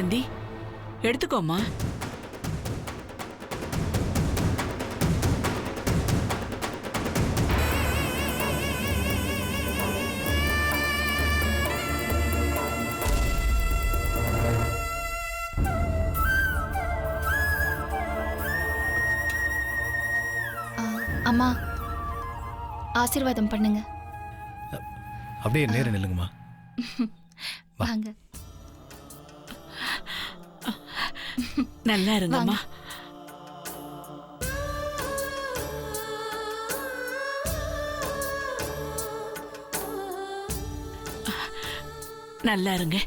ஆனந்தி, எடுத்துக்கோமா. அம்மா, ஆசீர்வாதம் பண்ணுங்க. அப்படியே நேரா நில்லுங்கம்மா. வாங்க. நல்லா இருங்கம்மா. நல்லா இருங்க.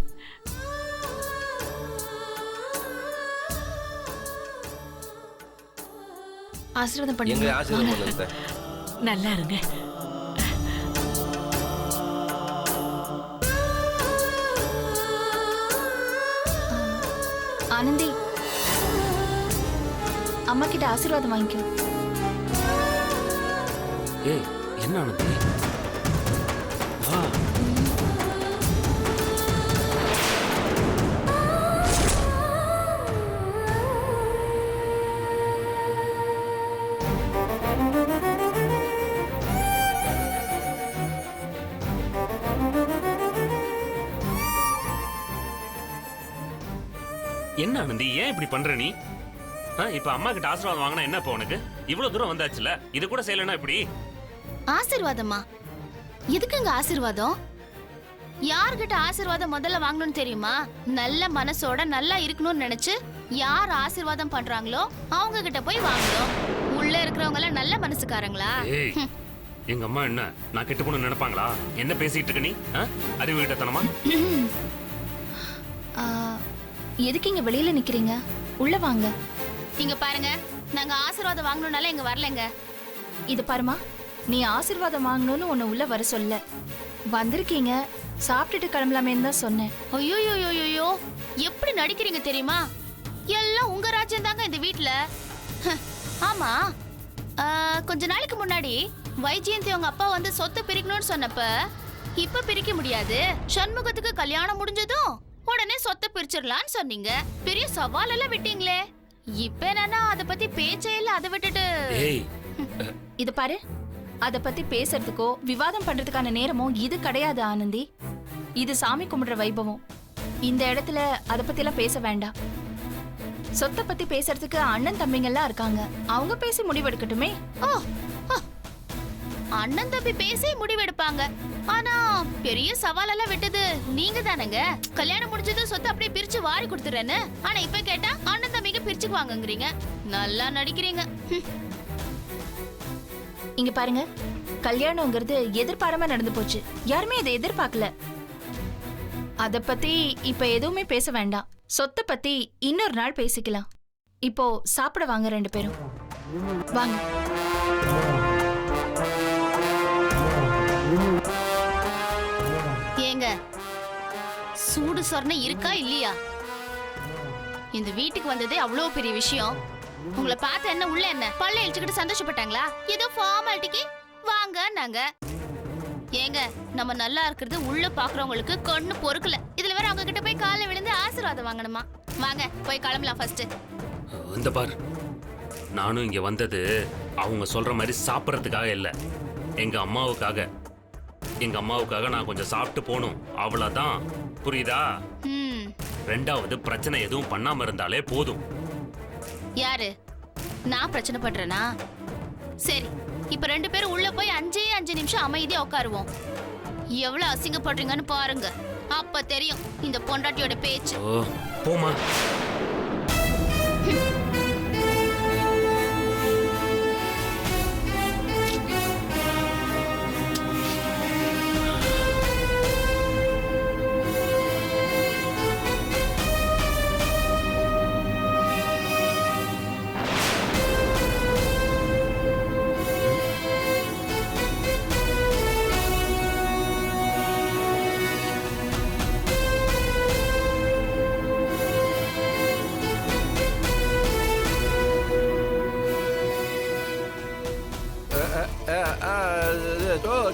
ஆசீர்வாதம் பண்ணுங்க. நல்லா இருங்க. ஆனந்தி, அம்மா கிட்ட ஆசீர்வாதம் வாங்கிக்கோ. ஏய், என்ன ஆனந்தி? வா. என்ன ஆனந்தி, ஏன் இப்படி பண்ற நீ? இப்ப அம்மா கிட்ட ஆசீர்வாதம் வாங்கினா என்ன? இப்ப உனக்கு இவ்வளவு தூரம் வந்தாச்சுல, இது கூட செய்யலன்னா இப்படி? ஆசீர்வாதமா? எதுக்குங்க ஆசீர்வாதம்? யார்கிட்ட ஆசீர்வாதம் முதல்ல வாங்கணும்னு தெரியுமா? நல்ல மனசோட நல்லா இருக்கணும்னு நினைச்சு யார் ஆசீர்வாதம் பண்றாங்களோ அவங்க கிட்ட போய் வாங்கணும். உள்ள இருக்கிறவங்க எல்லாம் நல்ல மனசுக்காரங்களா? எங்க அம்மா என்ன நான் கெட்டு போன நினைப்பாங்களா? என்ன பேசிட்டு இருக்க நீ? அறிவு கிட்டத்தனமா? எதுக்கு இங்க வெளியில நிக்கிறீங்க? உள்ள வாங்க. இங்க பாருங்க, நாங்க ஆசீர்வாதம் வாங்கணும்னால இங்க வரலங்க. இது பாருமா, நீ ஆசீர்வாதம் வாங்கணும்னு உன்னை உள்ள வர சொல்ல. வந்திருக்கீங்க, சாப்பிட்டுட்டு கிளம்பலாமேன்னு தான் சொன்னேன். ஐயோ, எப்படி நடிக்கிறீங்க தெரியுமா? எல்லாம் உங்க ராஜ்யம் தாங்க இந்த வீட்டுல. ஆமா, கொஞ்ச நாளைக்கு முன்னாடி வைஜெயந்தி உங்க அப்பா வந்து சொத்தை பிரிக்கணும்னு சொன்னப்ப, இப்ப பிரிக்க முடியாது, சண்முகத்துக்கு கல்யாணம் முடிஞ்சதும் உடனே சொத்தை பிரிச்சிடலான்னு சொன்னீங்க. பெரிய சவால் எல்லாம் விட்டீங்களே. இப்ப என்னன்னா அத பத்தி பேச்சே இல்ல. அதை விட்டுட்டு இது பாரு, அத பத்தி பேசுறதுக்கோ விவாதம் பண்றதுக்கான நேரமோ இது கிடையாது ஆனந்தி. இது சாமி கும்பிடுற வைபவம். இந்த இடத்துல அத பத்தி எல்லாம் பேச வேண்டாம். சொத்தை பத்தி பேசுறதுக்கு அண்ணன் தம்பிங்க எல்லாம் இருக்காங்க, அவங்க பேசி முடிவெடுக்கட்டுமே. அண்ணன் தம்பி பேசி முடிவெடுப்பாங்க. ஆனா பெரிய சவால் எல்லாம் விட்டது நீங்க தானங்க. கல்யாணம் முடிஞ்சது சொத்து அப்படியே பிரிச்சு வாரி கொடுத்துறேன்னு. ஆனா இப்ப கேட்டா அண்ணன் தம்பிங்க பிரிச்சுக்குவாங்கங்கறீங்க. நல்லா நடிக்கிறீங்க. இங்க பாருங்க, கல்யாணம்ங்கிறது எதிர்பாராம நடந்து போச்சு. யாருமே இதை எதிர்பார்க்கல. அத பத்தி இப்ப எதுவுமே பேச வேண்டாம். சொத்தை பத்தி இன்னொரு நாள் பேசிக்கலாம். இப்போ சாப்பிட வாங்க ரெண்டு பேரும். வாங்க. ஏங்க, சூடு சொரணை இருக்கா இல்லையா? இந்த வீட்டுக்கு வந்ததே அவ்வளவு பெரிய விஷயம். உங்களை பார்த்து என்ன உள்ள என்ன பல்ல இழிச்சுக்கிட்டு சந்தோஷப்பட்டாங்களா? ஏதோ ஃபார்மாலிட்டிக்கு வாங்க நாங்க. ஏங்க, நம்ம நல்லா இருக்கிறது உள்ள பாக்குறவங்களுக்கு கண்ணு பொறுக்கல. இதுல வேற அவங்க கிட்ட போய் காலைல விழுந்து ஆசீர்வாதம் வாங்கணுமா? வாங்க போய் கிளம்பலாம் ஃபர்ஸ்ட். இந்த பார், நானும் இங்க வந்தது அவங்க சொல்ற மாதிரி சாப்பிடறதுக்காக இல்ல, எங்க அம்மாவுக்காக. எங்க அம்மாவுக்காக நான் கொஞ்சம் சாப்பிட்டு போகணும், அவ்வளவுதான். புரியுதா? ரெண்டாவது பிரச்சனை எதுவும் பண்ணாம இருந்தாலே போதும். யாரு? நான் பிரச்சனை பண்றேனா? சரி, இப்ப ரெண்டு பேரும் உள்ள போய் 5 நிமிஷம் அமைதியா உட்காருவோம். எவ்வளவு அசிங்கப்படுறீங்கன்னு பாருங்க, அப்ப தெரியும் இந்த பொண்டாட்டியோட பேச்சு. போமா.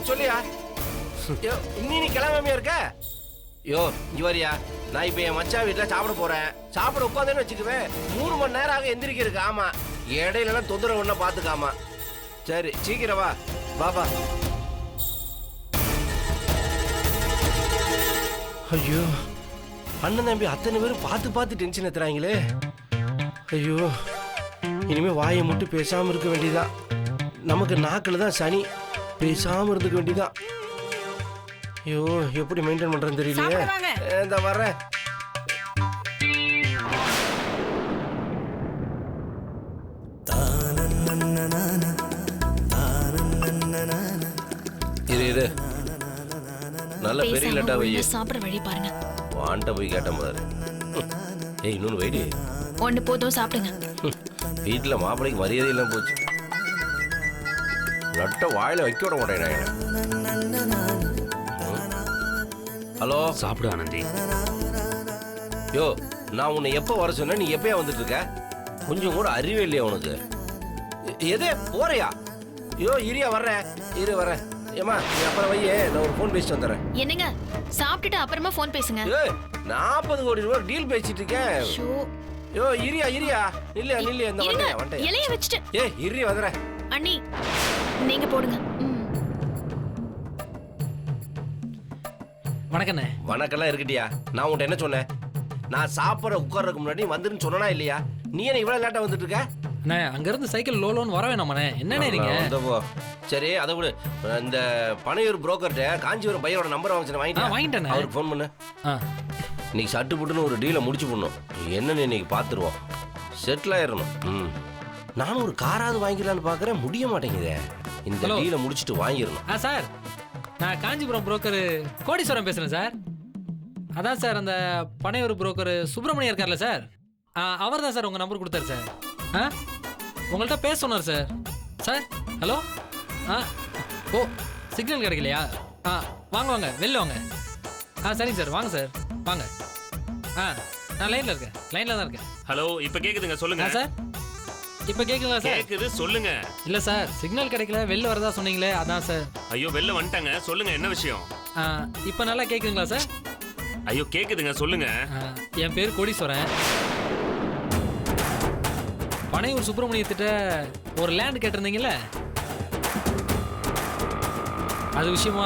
சொல்லியா? நீ கிளம்பாமையா இருக்க? யோ இவரியா, நான் இப்போ என் மச்சான் வீட்டில் சாப்பிட போறேன். சாப்பிட உட்காந்தேன்னு வச்சுக்குவேன் 3 மணி நேரம் ஆக எந்திரிக்கிறதுக்கு. ஆமா, இடையிலலாம் தொந்தரவு ஒன்றா பார்த்துக்காமா. சரி சீக்கிரம் வா. பாபா. ஐயோ, அண்ணன் தம்பி அத்தனை பேரும் பார்த்து டென்ஷன் ஏத்துறாங்களே. ஐயோ, இனிமே வாயை மட்டும் பேசாம இருக்க வேண்டியதான். நமக்கு நாக்கில் தான் சனி, பேசாம இருந்துக்க வேண்டியதான். ஐயோ, எப்படி மெயின்டைன் பண்றேன்னு தெரியலையே. இந்த வர்றேன். இரு நல்ல பெரிய லட்டா வை. சாப்பிட வழி பாருங்க. வாண்ட போய் கேட்ட மாதிரி. ஏய், இன்னொன்னு வைடி. ஒண்ணு போதும், சாப்பிடுங்க. வீட்டுல மாப்பிள்ளைக்கு மரியாதை எல்லாம் போச்சு. லட்ட வாயில வைக்க விட மாட்டேன். ஹலோ, சாப்பிடு ஆனந்தி. யோ, நான் உன்னை எப்போ வர சொன்னேன்? நீ எப்பயா வந்துட்டு இருக்க? கொஞ்சம் கூட அறிவே இல்லையா உனக்கு? எதே போறியா? யோ இரியா, வர்றேன். இரு வர்றேன். ஏமா, நீ அப்புறம் வையே, நான் ஒரு ஃபோன் பேசிட்டு வந்துடுறேன். என்னங்க, சாப்பிட்டுட்டு அப்புறமா ஃபோன் பேசுங்க. ஏய், 40 கோடி ரூபாய் டீல் பேசிட்டு இருக்கேன். யோ இரியா இல்லையா இந்த வந்துட்டேன். இலைய வச்சுட்டு. ஏய் இரியா, வந்துடுறேன். அண்ணி, நீங்க போடுங்க. வணக்கண்ணே. வணக்கம்லாம் இருக்கட்டியா? நான் உன்ட்ட என்ன சொன்னேன்? நான் சாப்பிட்ற உட்கார்றதுக்கு முன்னாடி வந்துன்னு சொன்னா இல்லையா? நீ என்ன இவ்வளவு லேட்டா வந்துட்டு இருக்க? அண்ணே, அங்கிருந்து சைக்கிள் லோலோன்னு வர வேணாமண்ணே. என்னண்ணே நீங்க? சரி, அதை விடு. இந்த பனையூர் புரோக்கர்ட்ட காஞ்சிபுரம் பையனோட நம்பர் வாங்கிட்டேன். அவருக்கு ஃபோன் பண்ணு. இன்னைக்கு சட்டு புட்டுன்னு ஒரு டீலை முடிச்சு போடணும். என்னன்னு இன்னைக்கு பார்த்துருவோம். செட்டில் ஆயிடணும். நானும் ஒரு காராவது வாங்கிடலான்னு பார்க்குறேன், முடிய மாட்டேங்குதே. இந்த டீலை முடிச்சுட்டு வாங்கிடணும். சார், நான் காஞ்சிபுரம் புரோக்கர் கோடீஸ்வரன் பேசுறேன் சார். அதான் சார், அந்த பனையூர் புரோக்கர் சுப்பிரமணியம் இருக்கார்ல சார், அவர் தான் சார் உங்க நம்பர் கொடுத்தாரு சார். உங்கள்கிட்ட பேச சொன்னார் சார். Sir, hello. ஓ, சிக்னல் கிடைக்கலையா? வாங்க வெளில வாங்க. சரிங்க சார், வாங்க சார், வாங்க. நான் லைன்ல தான் இருக்கேன். ஹலோ, இப்போ கேக்குதுங்க, சொல்லுங்க. சார், இப்போ கேக்குங்களா சார்? கேக்குது, சொல்லுங்க. இல்ல சார், சிக்னல் கிடைக்கல, வெளில வரதா சொன்னீங்களே, அதான் சார். ஐயோ, வெளில வந்துட்டாங்க, சொல்லுங்க என்ன விஷயம்? இப்போ நல்லா கேக்குங்களா சார்? ஐயோ, கேக்குதுங்க, சொல்லுங்க. என் பேர் கோடீஸ்வரன். பனையூர் சுப்பிரமணியத்திட்ட ஒரு லேண்ட் கேட்டிருந்தீங்கல்ல, அது விஷயமா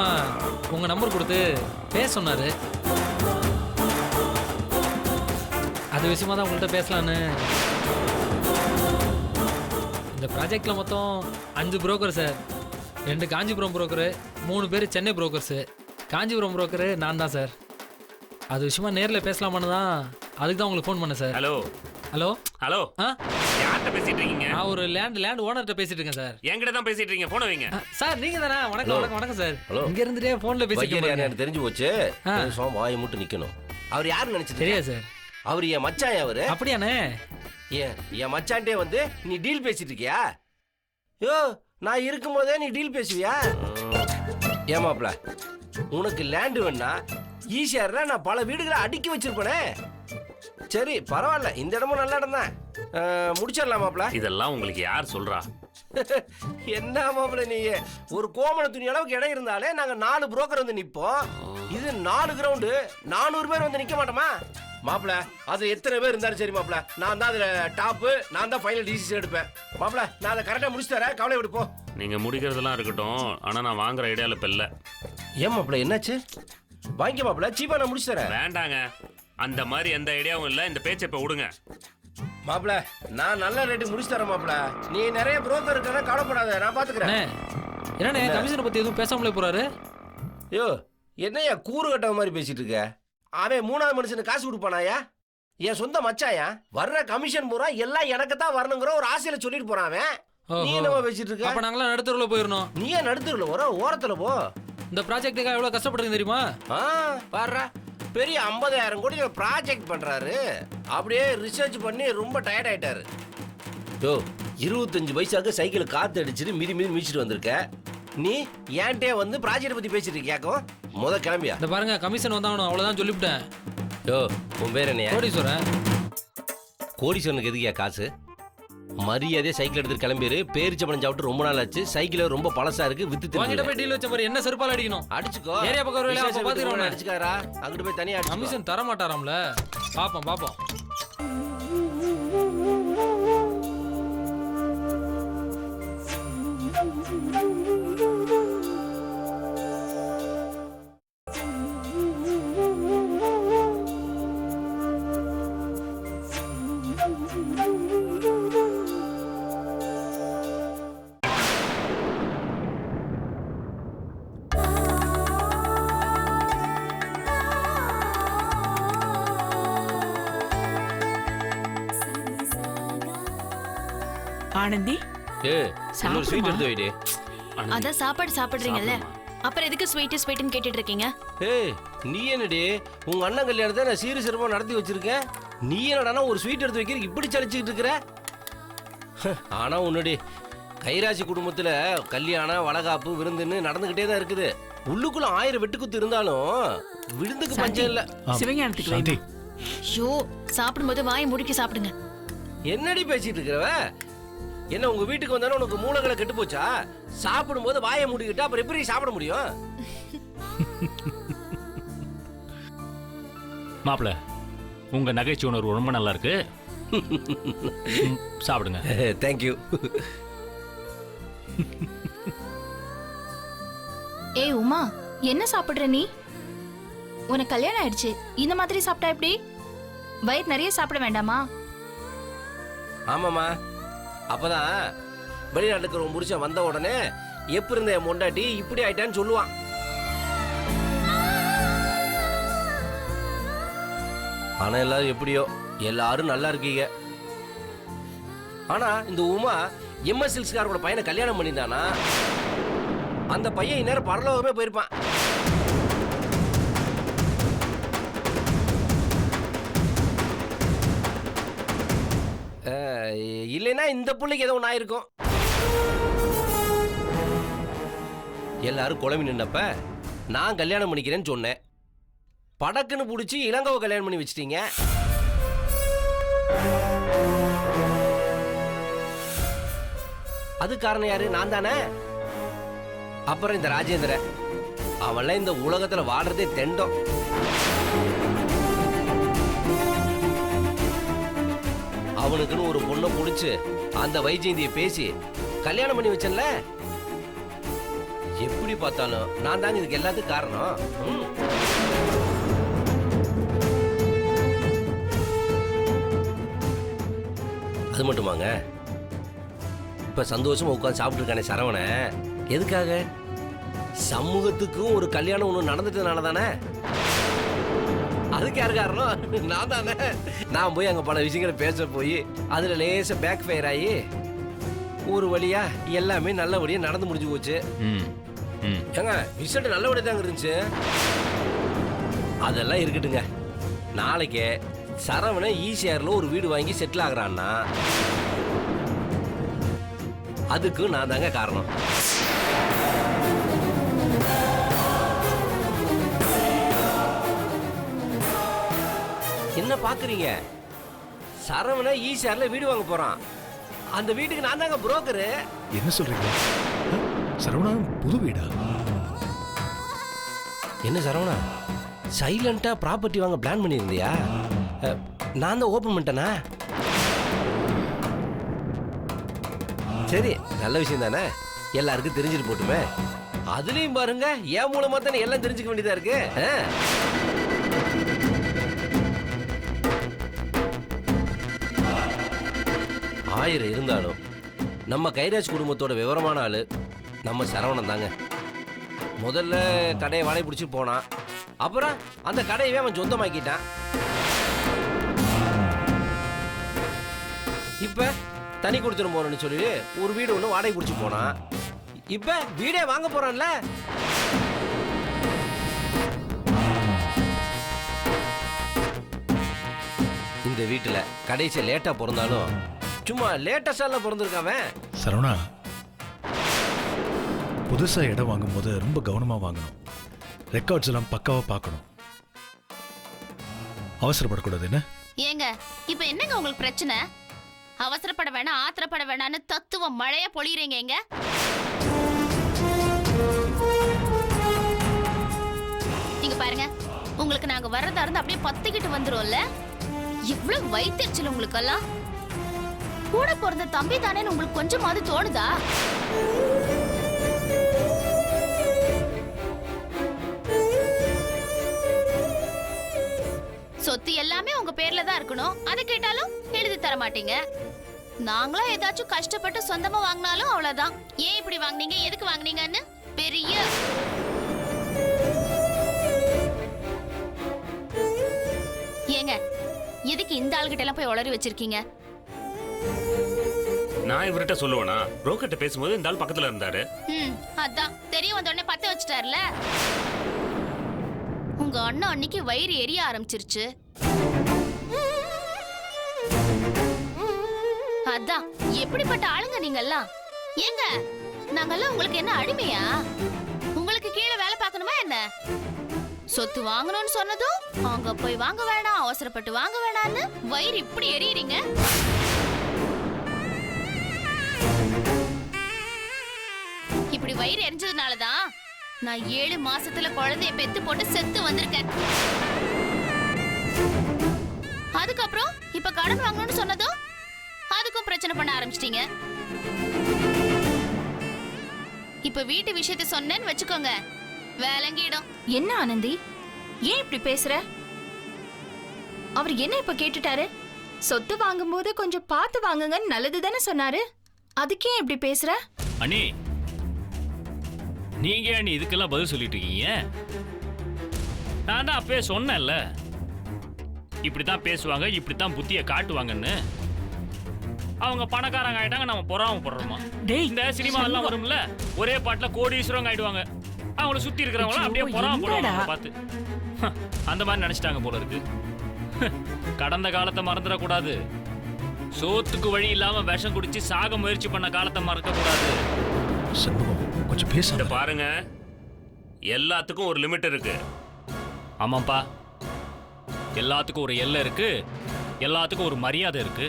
உங்க நம்பர் கொடுத்து பேச சொன்னாரு. அது விஷயமா தான் உங்கள்கிட்ட பேசலான்னு. இந்த ப்ராஜெக்ட்ல மொத்தம் 5 புரோக்கர் சார். 2 காஞ்சிபுரம் புரோக்கரு, 3 பேர் சென்னை புரோக்கர்ஸு. காஞ்சிபுரம் புரோக்கரு நான் தான் சார். அது விஷயமா நேரில் பேசலாமான்னு தான், அதுக்கு தான் உங்களுக்கு ஃபோன் பண்ணேன் சார். ஹலோ ஹலோ ஹலோ, யார்கிட்ட பேசிட்டு இருக்கீங்க? நான் ஒரு லேண்ட் ஓனர்கிட்ட பேசிட்டு இருக்கேன் சார். என்கிட்ட தான் பேசிட்டு இருக்கீங்க, போன வைங்க. சார், நீங்க தானே? வணக்கம் சார். இங்க இருந்துட்டே போன்ல பேசிட்டு எனக்கு தெரிஞ்சு போச்சு. வாயை மட்டும் நிக்கணும். அவர் யாருன்னு நினைச்சு தெரியாது சார். அவர் என் மச்சான். அவரு அப்படியானே? என் மச்சான்ட்டே வந்து நீ டீல் பேசிட்டு இருக்கியா? யோ, நான் இருக்கும் போதே நீ டீல் பேசுவியா? ஏமாப்ல, உனக்கு லேண்டு வேணா ஈஸியா இருந்தா நான் பல வீடுகளை அடுக்கி வச்சிருப்பேனே. சரி பரவாயில்ல, இந்த இடமும் நல்ல இடம் தான். முடிச்சிடலாமாப்ல? இதெல்லாம் உங்களுக்கு யார் சொல்றா? என்ன மாப்பிள்ள, நீ ஒரு கோமண துணி அளவுக்கு இடம் இருந்தாலே நாங்க 4 புரோக்கர் வந்து நிப்போம். இது 4 கிரவுண்டு, 400 பேர் வந்து நிக்க மாட்டோமா மாப்பிள்ள? அது எத்தனை பேர் இருந்தாலும் சரி மாப்பிள்ள, நான் தான் அதுல டாப்பு, நான் தான் ஃபைனல் டிசிஷன் எடுப்பேன் மாப்பிள்ள. நான் அதை கரெக்டா முடிச்சு தரேன், கவலை விடுப்போம். நீங்க முடிக்கிறதெல்லாம் இருக்கட்டும், ஆனா நான் வாங்குற ஐடியால இப்ப இல்ல. ஏன் மாப்பிள்ள, என்னாச்சு? வாங்கி மாப்பிள்ள, சீப்பா நான் முடிச்சு தரேன். வேண்டாங்க, அந்த மாதிரி எந்த ஐடியாவும் இல்ல. இந்த பேச்சை இப்ப விடுங்க மாப்பிள்ள. நான் நல்ல ரேட்டு முடிச்சு தரேன் மாப்பிள்ள. நீ நிறைய புரோக்கர் இருக்கா, கவலைப்படாத, நான் பாத்துக்கிறேன். என்னண்ணே, கமிஷனை பத்தி எதுவும் பேசாமலே போறாரு? யோ, என்னையா கூறு கட்ட மாதிரி பேசிட்டு இருக்க? அவன் 3வது மனுஷனுக்கு காசு கொடுப்பானாயா? என் சொந்த மச்சாயா? வர்ற கமிஷன் பூரா எல்லாம் எனக்கு தான் வரணுங்கிற ஒரு ஆசையில சொல்லிட்டு போறான் அவன். நீ என்னவா பேசிட்டு இருக்க? அப்ப நாங்களாம் நடுத்தருல போயிடணும். நீ ஏன் நடுத்தருல வர? ஓரத்துல போ. இந்த ப்ராஜெக்ட்டுக்காக எவ்வளவு கஷ்டப்படுறீங்க தெரியுமா? பாரு, பெரிய 50,000 கோடி ப்ராஜெக்ட் பண்றாரு. அப்படியே ரிசர்ச் பண்ணி ரொம்ப டயர்ட் ஆயிட்டாரு. யோ, 25 பைசாக்கு சைக்கிள் காத்து அடிச்சுட்டு மிதி மிதிச்சுட்டு வந்திருக்க. நீ ஏன்ட்டே வந்து ப்ராஜெக்ட் பத்தி பேசிட்டு இருக்கியாக்கும்? முத கிளம்பியா? இந்த பாருங்க, கமிஷன் வந்தாகணும், அவ்வளவுதான் சொல்லிவிட்டேன். யோ, உன் பேர் என்ன? கோடீஸ்வரன். கோடீஸ்வரனுக்கு எதுக்கியா காசு? மரியாதையே சைக்கிள் எடுத்துட்டு கிளம்பிரு. பேரிச்சம்பளம் சாப்பிட்டு ரொம்ப நாள் ஆச்சு. சைக்கிள் ரொம்ப பழசா இருக்கு, வித்து உங்ககிட்ட திரும்ப போய் டீல் வச்ச மாதிரி என்ன செருப்பால் அடிக்கணும். அடிச்சுக்கோ. ஏரியா பக்கம் வருவேல, அப்ப பாத்துக்கிறோம். அடிச்சுக்காரா, அங்கிட்டு போய் தனியா அடிச்சு. கமிஷன் தர மாட்டாராம்ல. பாப்போம் பாப்போம். ஆனந்தி இன்னொரு ஸ்வீட் எடுத்து வைடி. அதான் சாப்பாடு சாப்பிடுறீங்கல்ல, அப்புறம் எதுக்கு ஸ்வீட் ஸ்வீட்னு கேட்டுட்டு இருக்கீங்க? ஏய், நீ என்னடி உங்க அண்ணன் கல்யாணத்தை நான் சீரு சிறப்பா நடத்தி வச்சிருக்கேன். நீ என்னடானா ஒரு ஸ்வீட் எடுத்து வைக்கிற இப்படி சலிச்சுக்கிட்டு இருக்கிற? ஆனா உன்னுடைய கைராசி குடும்பத்துல கல்யாணம் வளகாப்பு விருந்துன்னு நடந்துகிட்டே தான் இருக்குது. உள்ளுக்குள்ள 1000 வெட்டுக்குத்து இருந்தாலும் விருந்துக்கு பஞ்சம் இல்ல. சிவஞானத்துக்கு சாந்தி வைமா. ஐயோ, சாப்பிடும்போது வாயை முடிக்கி சாப்பிடுங்க. என்னடி பேசிட்டு இருக்கிறவ? என்ன உங்க வீட்டுக்கு வந்தாலும் உனக்கு மூளைகளை கெட்டு போச்சா? சாப்பிடும்போது வாயை மூடிக்கிட்டா அப்புறம் எப்படி சாப்பிட முடியும்? மாப்பிள, உங்க நகைச்சுவை உணர்வு ரொம்ப நல்லா இருக்கு. சாப்பிடுங்க. தேங்க்யூ. ஏய் உமா, என்ன சாப்பிடுற நீ? உனக்கு கல்யாணம் ஆயிடுச்சு, இந்த மாதிரி சாப்பிட்டா எப்படி? வயிறு நிறைய சாப்பிட வேண்டாமா? ஆமாமா, அப்பதான் வெளிநாட்டுக்கு ஒரு முடிச்ச வந்த உடனே எப்படி இருந்த என் மொண்டாட்டி இப்படி ஆயிட்டான்னு சொல்லுவான். ஆனா எல்லாரும் எப்படியோ, எல்லாரும் நல்லா இருக்கீங்க. ஆனா இந்த உமா எம்எஸ்எல்ஸ்காரோட பையனை கல்யாணம் பண்ணியிருந்தானா அந்த பையன் இந்நேரம் பரலோகமே போயிருப்பான். இல்லைன்னா இந்த பிள்ளைக்கு ஏதோ ஒன்று ஆயிருக்கும். எல்லாரும் குழம்பி நின்னப்ப நான் கல்யாணம் பண்ணிக்கிறேன்னு சொன்னேன். படக்குன்னு பிடிச்சி இளங்கோவை கல்யாணம் பண்ணி வச்சிட்டீங்க. அது காரணம் யாரு? நான் தானே. அப்புறம் இந்த ராஜேந்திர, அவன்லாம் இந்த உலகத்துல வாடுறதே தெண்டம். அவனுக்குன்னு ஒரு பொண்ணை பிடிச்சு அந்த வைஜெயந்தியை பேசி கல்யாணம் பண்ணி வச்சேன்ல. எப்படி பார்த்தாலும் நான் தாங்க இதுக்கு எல்லாத்துக்கும் காரணம். அது மட்டுமாங்க, இப்ப சந்தோஷமா உட்காந்து சாப்பிட்டு இருக்கானே சரவண, எதுக்காக? சமூகத்துக்கும் ஒரு கல்யாணம் ஒண்ணு நடந்துட்டதுனால தானே. அதுக்கு யாரு காரணம்? நான் தானே. நான் போய் அங்க பல விஷயங்களை பேச போய் அதுல லேச பேக் ஃபயர் ஆகி ஒரு வழியா எல்லாமே நல்லபடியா நடந்து முடிஞ்சு போச்சு. ஏங்க, ரிசல்ட் நல்லபடியா தாங்க இருந்துச்சு. அதெல்லாம் இருக்கட்டுங்க. நாளைக்கு சரவண ஈசிஆர்ல ஒரு வீடு வாங்கி செட்டில் ஆகுறான்னா அதுக்கு நான் தாங்க காரணம். என்ன பாக்குறீங்க? சரவண ஈசிஆர்ல வீடு வாங்க போறான். அந்த வீட்டுக்கு நான் தாங்க புரோக்கரு. என்ன சொல்றீங்க? சரவணா, புது வீடா? என்ன சரவணா, சைலண்டா ப்ராப்பர்ட்டி வாங்க பிளான் பண்ணியிருந்தியா? நான் தான் ஓபன் பண்ணிட்டேனா? சரி, நல்ல விஷயம் தானே, எல்லாருக்கும் தெரிஞ்சுட்டு போட்டுமே. அதுலயும் பாருங்க, என் மூலமா தானே எல்லாம் தெரிஞ்சுக்க வேண்டியதா இருக்கு. ஆயிரம் இருந்தாலும் நம்ம கைராஜ் குடும்பத்தோட விவரமான ஆளு நம்ம சரவணன் தாங்க. முதல்ல கடையை வாடகை பிடிச்சி போனான். அப்புறம் அந்த கடையவே அவன் சொந்தமாக்கிட்டான். இப்ப தனி கொடுத்துட்டு போறேன்னு சொல்லி ஒரு வீடு ஒண்ணு வாடகை பிடிச்சி போனான். இப்ப வீடே வாங்க போறான்ல. இந்த வீட்டுல கடைசி லேட்டா பிறந்தாலும் சும்மா லேட்டஸ்டால பிறந்திருக்காவன். சரவணா, புதுசா இடம் வாங்கும் போது ரொம்ப கவனமா வாங்கணும். ரெக்கார்ட்ஸ் எல்லாம் பக்காவா பார்க்கணும். அவசரப்படக்கூடாது. என்ன ஏங்க, இப்ப என்னங்க உங்களுக்கு பிரச்சனை? அவசரப்பட வேணாம், ஆத்திரப்பட வேணான்னு தத்துவம் மழைய பொழியறீங்க எங்க. நீங்க பாருங்க, உங்களுக்கு நாங்க வர்றதா இருந்தா அப்படியே பத்திக்கிட்டு வந்துரும்ல. இவ்வளவு வயிற்றுச்சல் உங்களுக்கு எல்லாம். கூட பிறந்த தம்பி தானே உங்களுக்கு கொஞ்சமாவது தோணுதா? சொத்து எல்லாமே உங்க பேர்ல தான் இருக்கணும். அதை கேட்டாலும் எழுதி தர மாட்டீங்க. நாங்களும் ஏதாச்சும் கஷ்டப்பட்டு சொந்தமா வாங்கினாலும் அவ்வளவுதான். ஏன் இப்படி வாங்குனீங்க, எதுக்கு வாங்குனீங்கன்னு பெரிய ஏங்க, எதுக்கு இந்த ஆளுகிட்ட எல்லாம் போய் உளறி வச்சிருக்கீங்க? நான் இவர்கிட்ட சொல்லுவேனா? புரோக்கர்ட்ட பேசும்போது இந்த ஆள் பக்கத்துல இருந்தாரு. அதான் தெரிய வந்த உடனே பத்த வச்சுட்டாருல. உங்க அண்ணா அன்னைக்கு வயிறு எரிய ஆரம்பிச்சிருச்சு. அதான் எப்படிப்பட்ட ஆளுங்க நீங்கெல்லாம்? ஏங்க, நாங்கெல்லாம் உங்களுக்கு என்ன அடிமையா? உங்களுக்கு கீழே வேலை பார்க்கணுமா என்ன? சொத்து வாங்கணும்னு சொன்னதும் அங்க போய் வாங்க வேணாம், அவசரப்பட்டு வாங்க வேணாம்னு வயிறு இப்படி எரியறீங்க. இப்படி வயிறு எரிஞ்சதுனாலதான் நான் 7 மாசத்துல குழந்தைய பெத்து போட்டு செத்து வந்திருக்கேன். அதுக்கப்புறம் இப்ப கடன் வாங்கணும்னு சொன்னதும் அதுக்கும் பிரச்சனை பண்ண ஆரம்பிச்சிட்டீங்க. இப்ப வீட்டு விஷயத்தை சொன்னேன்னு வச்சுக்கோங்க, வேலங்கிடும். என்ன ஆனந்தி, ஏன் இப்படி பேசுற? அவர் என்ன இப்ப கேட்டுட்டாரு? சொத்து வாங்கும்போது கொஞ்சம் பார்த்து வாங்குங்கன்னு நல்லது தானே சொன்னாரு. அதுக்கே இப்படி பேசுற? அண்ணி, நீங்க அண்ணி இதுக்கெல்லாம் பதில் சொல்லிட்டு இருக்கீங்க? நான் தான் அப்பவே சொன்னேன்ல, இப்படித்தான் பேசுவாங்க, இப்படித்தான் புத்திய காட்டுவாங்கன்னு. அவங்க பணக்காரங்க ஆயிட்டாங்க, நம்ம பொறாமப்படுறோமா? இந்த சினிமா எல்லாம் வரும்ல, ஒரே பாட்டுல கோடீஸ்வரங்க ஆயிடுவாங்க. அவங்கள சுத்தி இருக்கிறவங்க அப்படியே பொறாமப்படுவாங்க பார்த்து. அந்த மாதிரி நினைச்சிட்டாங்க போல இருக்கு. கடந்த காலத்தை மறந்துடக்கூடாது. சோத்துக்கு வழி இல்லாம விஷம் குடிச்சு சாக முயற்சி பண்ண காலத்தை மறக்க கூடாது. கொஞ்சம் பேச பாருங்க, எல்லாத்துக்கும் ஒரு லிமிட் இருக்கு. ஆமாப்பா, எல்லாத்துக்கும் ஒரு எல்லை இருக்கு, எல்லாத்துக்கும் ஒரு மரியாதை இருக்கு.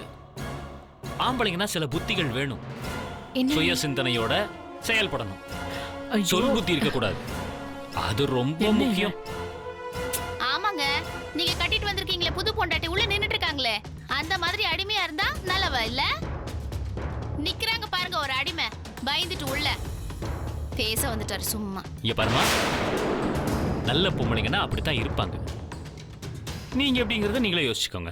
ஆம்பளைங்கன்னா சில புத்திகள் வேணும். சுய சிந்தனையோட செயல்படணும். சொல் புத்தி இருக்க கூடாது. அது ரொம்ப முக்கியம். ஆமாங்க, நீங்க கட்டிட்டு வந்திருக்கீங்களே புது பொண்டாட்டி, உள்ள நின்னுட்டு இருக்காங்களே, அந்த மாதிரி அடிமையா இருந்தா நல்லவா இல்ல? நிக்கிறாங்க பாருங்க ஒரு அடிமை, பயந்துட்டு உள்ள பேச வந்துட்டாரு சும்மா. இங்க பாருமா, நல்ல பொம்பளைங்கன்னா அப்படித்தான் இருப்பாங்க. நீங்க எப்படிங்கறத நீங்களே யோசிச்சுக்கோங்க.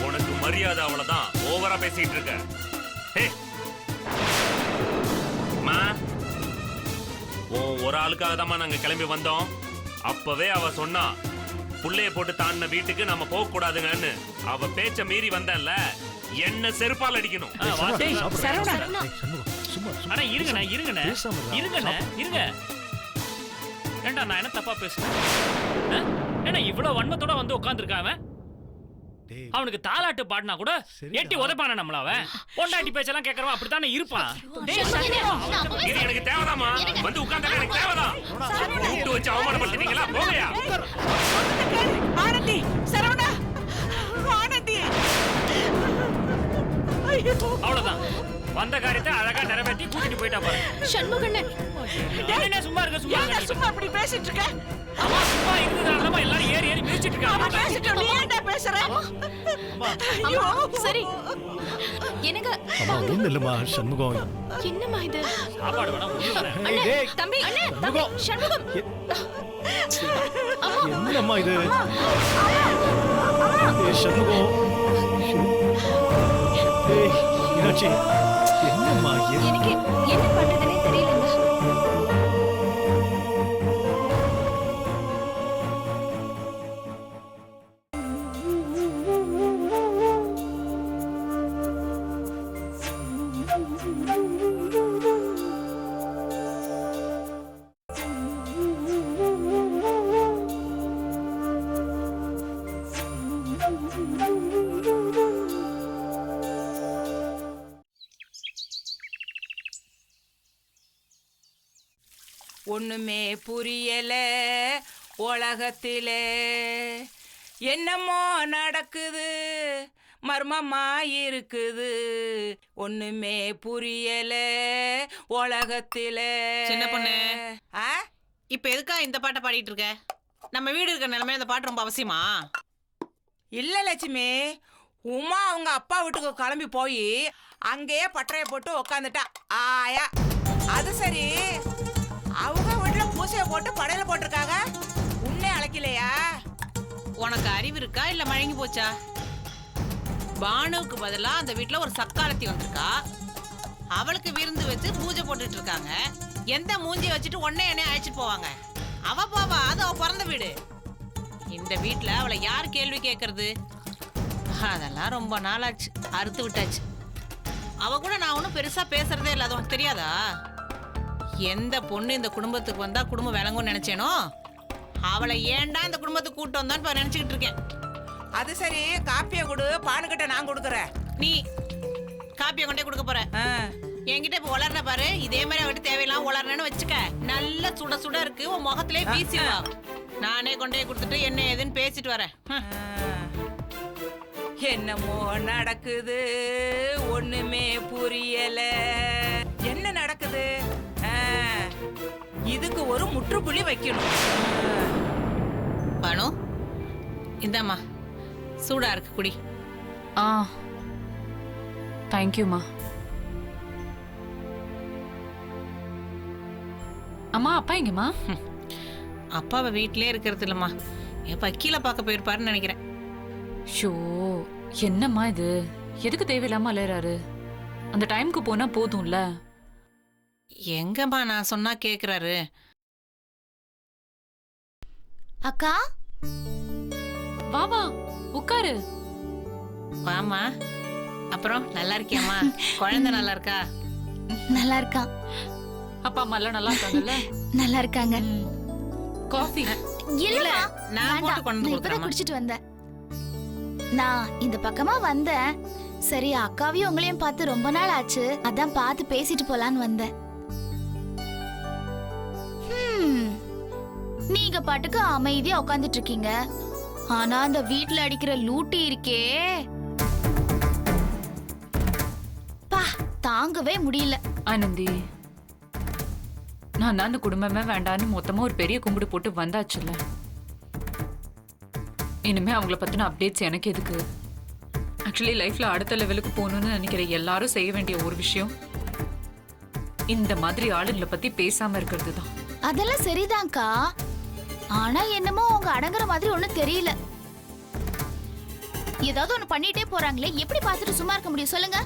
உனக்கு மரியாதை அவ்வளவுதான், ஓவரா பேசிட்டு இருக்க. ஒரு ஆளுக்காக தான் நாங்க கிளம்பி வந்தோம். அப்பவே அவ சொன்னா புள்ளைய போட்டு தாண்டின வீட்டுக்கு நம்ம போக கூடாதுங்கன்னு. அவ பேச்ச மீறி வந்தல்ல, என்ன செருப்பால் அடிக்கணும். ஆனா இருங்கண்ணா, இருங்கண்ணா, இருங்கண்ணா, இருங்க. ஏண்டா நான் என்ன தப்பா பேசுறேன்? ஏன்னா இவ்வளவு வன்மத்தோட வந்து உட்காந்துருக்கான். அவனுக்கு தாலாட்டு பாடினா கூட எட்டி உதைப்பான நம்மள. அவன் பொண்டாட்டி பேச்செல்லாம் கேட்கறவன் அப்படித்தானே இருப்பான். எனக்கு தேவைதாமா, வந்து உட்கார்ந்தா எனக்கு தேவைதான். கூட்டு வச்சு அவமானப்படுத்திட்டீங்களா? போகையா ஆனந்தி, சரவணா, ஆனந்தி. அவ்வளவுதான், வந்த காரியத்தை அழகா நிறைவேற்றி கூட்டிட்டு போயிட்டா பாரு. சண்முகண்ணே, என்ன சும்மா இருக்க? சும்மா இப்படி பேசிட்டு இருக்க? அம்மா சும்மா இருந்ததால எல்லாரும் ஏறி ஏறி மிதிச்சிட்டு இருக்காங்க. நீ ஏன்டா பேசுற? ஐயோ, சரி எனக்கு ஒண்ணு இல்லம்மா சண்முகம். என்னம்மா இது? சாப்பாடு வேணா தம்பி, சண்முகம், என்னம்மா இது? சண்முகம், மீனாட்சி, என்னம்மா? எனக்கு என்ன பண்றதுன்னே தெரியலங்க. ஒண்ணுமே புரியல உலகத்திலே, என்னமோ நடக்குது, மர்மமா இருக்குது, ஒண்ணுமே புரியல உலகத்தில. சின்ன பொண்ணு. ஆ? இப்ப எதுக்கா இந்த பாட்டை பாடிட்டு இருக்க? நம்ம வீடு இருக்கிற நிலைமையில இந்த பாட்டு ரொம்ப அவசியமா? இல்ல லட்சுமி, உமா அவங்க அப்பா வீட்டுக்கு கிளம்பி போய் அங்கேயே பட்டறைய போட்டு உக்காந்துட்டா. ஆயா, அது சரி, அவங்க வீட்டுல பூசைய போட்டு படையில போட்டிருக்காங்க, உன்னை அழைக்கலையா? உனக்கு அறிவு இருக்கா இல்ல மழங்கி போச்சா? பானுவுக்கு பதிலா அந்த வீட்டுல ஒரு சக்காலத்தி வந்திருக்கா, அவளுக்கு விருந்து வச்சு பூஜை போட்டுட்டு இருக்காங்க. எந்த மூஞ்சி வச்சுட்டு உடனே என்னைய அழைச்சிட்டு போவாங்க? அவ போவா, அது அவ பிறந்த வீடு. இந்த வீட்டுல அவளை யார் கேள்வி கேட்கறது? அதெல்லாம் ரொம்ப நாளாச்சு, அறுத்து விட்டாச்சு. அவ கூட நான் ஒன்றும் பெருசா பேசுறதே இல்லை, அது உனக்கு தெரியாதா? எந்த பொண்ணு இந்த குடும்பத்துக்கு வந்தா குடும்பம் விளங்கும்னு நினைச்சேனோ, அவளை ஏன்டா இந்த குடும்பத்துக்கு கூட்டம் வந்தான்னு நினைச்சுக்கிட்டு இருக்கேன். அது சரி, காப்பிய கொடு, பானுக்கிட்ட நான் கொடுக்குறேன். நீ காப்பியை கொண்டே கொடுக்க போற? என்கிட்ட இப்ப உளர்ன பாரு, இதே மாதிரி அவட்டு தேவையில்லாம உளர்னு வச்சுக்க, நல்ல சுட சுட இருக்கு, உன் முகத்திலே வீசிடுவா. நானே கொண்டே கொடுத்துட்டு என்ன ஏதுன்னு பேசிட்டு வரேன். என்னமோ நடக்குது, ஒண்ணுமே புரியல. என்ன நடக்குது? இதுக்கு ஒரு முற்றுப்புள்ளி வைக்கணும். பானு, இந்தாம்மா, சூடா இருக்கு, குடி. தேங்க்யூம்மா. அம்மா, அப்பா எங்கம்மா? அப்பாவை வீட்டிலே இருக்கிறது இல்லம்மா, என் வக்கீல பார்க்க போயிருப்பாருன்னு நினைக்கிறேன். ஷோ, என்னம்மா இது? எதுக்கு தேவையில்லாம அலையறாரு? அந்த டைம்க்கு போனா போதும்ல. எங்கம்மா நான் சொன்னா கேக்குறாரு? அக்கா, வா வா, உட்காரு. வாமா. அப்புறம் நல்லா இருக்கியாம்மா? குழந்தை நல்லா இருக்கா? நல்லா இருக்கா. அப்பா அம்மா எல்லாம் நல்லா இருக்காங்கல்ல? நல்லா இருக்காங்க. காஃபி இல்ல, நான் போட்டு கொண்டு இப்பதான் கொடுக்குறேன். குடிச்சிட்டு வந்தேன். நான் இந்த பக்கமா வந்தேன். சரி, அக்காவையும் உங்களையும் பார்த்து ரொம்ப நாள் ஆச்சு, அதான் பார்த்து பேசிட்டு போலான்னு வந்தேன். நீங்க பாட்டுக்கு அமைதியா உட்காந்துட்டு இருக்கீங்க, ஆனா அந்த வீட்ல அடிக்கிற லூட்டி இருக்கே, பா, தாங்கவே முடியல. ஆனந்தி, நான் தான் அந்த குடும்பமே வேண்டான்னு மொத்தமா ஒரு பெரிய கும்பிடு போட்டு வந்தாச்சுல்ல. இனிமே அவங்கள பத்தின அப்டேட்ஸ் எனக்கு எதுக்கு? ஆக்சுவலி லைஃப்ல அடுத்த லெவலுக்கு போகணும்னு நினைக்கிற எல்லாரும் செய்ய வேண்டிய ஒரு விஷயம் இந்த மாதிரி ஆளுங்களை பத்தி பேசாம இருக்கிறது தான். அதெல்லாம் சரிதான்க்கா, ஆனா என்னமோ அவங்க அடங்குற மாதிரி ஒண்ணும் தெரியல. ஏதாவது ஒண்ணு பண்ணிட்டே போறாங்களே, எப்படி பார்த்துட்டு சும்மா இருக்க முடியும் சொல்லுங்க?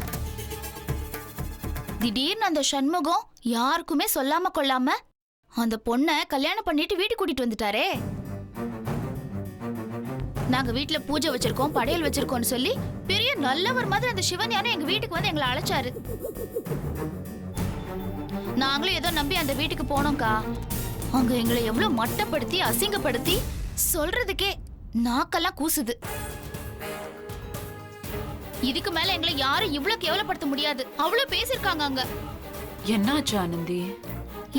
திடீர்னு அந்த சண்முகம் யாருக்குமே சொல்லாம கொள்ளாம அந்த பொண்ணை கல்யாணம் பண்ணிட்டு வீட்டுக்கு கூட்டிட்டு வந்துட்டாரே. நாங்க வீட்டுல பூஜை வச்சிருக்கோம், படையல் வச்சிருக்கோம்னு சொல்லி பெரிய நல்லவர் மாதிரி அந்த சிவன் யானை எங்க வீட்டுக்கு வந்து எங்களை அழைச்சாரு. நாங்களும் ஏதோ நம்பி அந்த வீட்டுக்கு போனோம்க்கா. அங்க எங்களை எவ்வளவு மட்டப்படுத்தி அசிங்கப்படுத்தி சொல்றதுக்கே நாக்கெல்லாம் கூசுது. இதுக்கு மேல எங்களை யாரும் இவ்வளவு கேவலப்படுத்த முடியாது, அவ்வளவு பேசிருக்காங்க அங்க. என்னாச்சு ஆனந்தி?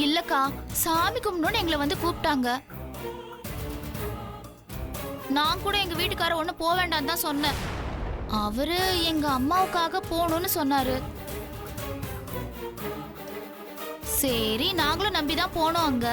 இல்லக்கா, சாமி கும்பிடணும்னு எங்களை வந்து கூப்பிட்டாங்க. நான் கூட எங்க வீட்டுக்கார ஒண்ணு போக வேண்டாம் தான் சொன்னேன். அவரு எங்க அம்மாவுக்காக போகணும்னு சொன்னாரு. சரி, நாங்களும் நம்பிதான் போனோம் அங்க.